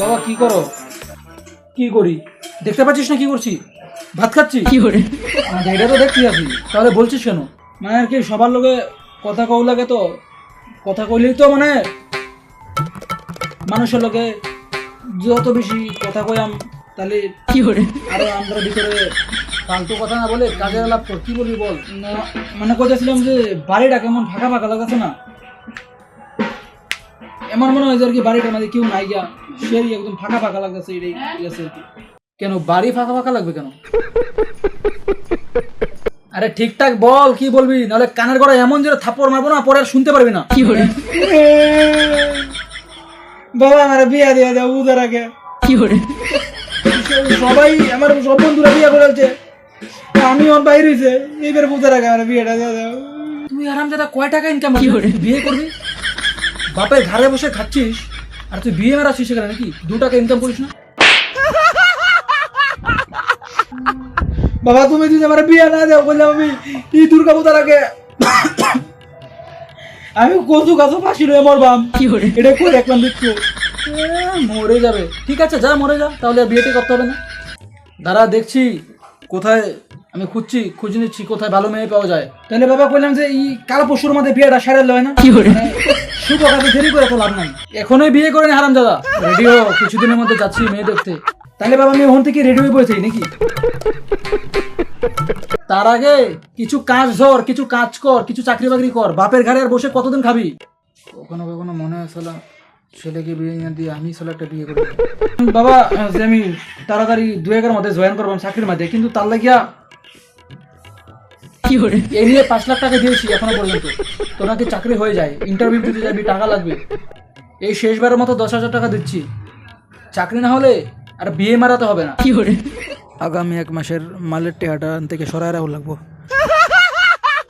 বাবা কি করো? কি করি দেখতে পাচ্ছিস না কি করছি? ভাত খাচ্ছি। কি করে এটা তো দেখতে আছি, তাহলে বলছিস কেন? মানে আর কি সবার লোকে কথা কও লাগে, তো কথা কইলেই তো মানে মানুষের লোকে যত বেশি কথা কইয়াম তাহলে কি করে আরো আমরা ভিতরে ফালতু কথা না বলে কাজের লাভ কর। কি বলবি বল? মানে কইতেছিলাম যে বাড়িটা কেমন ফাঁকা ফাঁকা লাগতেছে না? এমন মনে হয় যে আর কি বাড়িটার মধ্যে কেউ নাই গিয়া, সেই একদম ফাঁকা ফাঁকা লাগতেছে। এটাই আছে আর কি। কেন বাড়ি ফাঁকা ফাঁকা লাগবে কেন? আরে ঠিকঠাক বল, কি বলবি, নাহলে কানের গড়া এমন যে থাপ্পড় মারবো না, পরে আর শুনতে পারবি না। কি করে বাবা আমার বিয়া দিয়ে দাও উদার আগে। কি করে সবাই আমার সব বন্ধুরা বিয়ে করেছে, আমি আমার বাইরে হয়েছে, এইবার বুঝতে রাখা আমার বিয়েটা দিয়ে দাও। তুই আরাম দাদা কয় টাকা ইনকাম কি করে? বিয়ে করবি? বাপের ঘরে বসে খাচ্ছিস আর তুই বিয়ে মারাচ্ছিস সেখানে নাকি? 2 টাকা ইনকাম করিস না? বাবা তুমি যদি আমার বিয়ে না দাও বললাম আমি এই দুর্গা পূজার আগে আমি কচু গাছ ফাঁসি রয়ে মরবাম। কি করে এটা করে দেখলাম দেখছো মরে যাবে। ঠিক আছে যা, মরে যা, তাহলে আর বিয়েটি করতে হবে না। দাঁড়া দেখছি কোথায়, আমি খুঁজে নিচ্ছি কোথায় ভালো মেয়ে পাওয়া যায়। তাহলে বাবা বললাম যে এই কাল পরশুর মধ্যে বিয়েটা সেরে লয় না? কি করে শুভ কাজে দেরি করে তো লাভ নাই, এখনই বিয়ে করে নি হারাম দাদা। রেডিও কিছুদিনের মধ্যে যাচ্ছি মেয়ে দেখতে। তাহলে বাবা আমি ওখান থেকে রেডি হয়ে বসেছি নাকি? তার আগে কিছু কাজ ধর, কিছু কাজ কর, কিছু চাকরি বাকরি কর। বাপের ঘরে আর বসে কতদিন খাবি? কখনো কখনো মনে হয় সালা ছেলেকে বিয়ে না দিয়ে আমি সালা একটা বিয়ে করবো। বাবা যে আমি তাড়াতাড়ি 2-1 মধ্যে জয়েন করবো চাকরির মধ্যে, কিন্তু তার লাগিয়া কি করে এই নিয়ে 5 লাখ টাকা দিয়েছি এখনো পর্যন্ত। তো নাকি চাকরি হয়ে যায়, ইন্টারভিউ দিতে যাবি, টাকা লাগবে। এই শেষবারের মতো 10,000 টাকা দিচ্ছি, চাকরি না হলে আর বিয়ে মারাতে হবে না। কি করে আগামী 1 মাসের মালের টেহাটা থেকে সরাই রাখা লাগবো।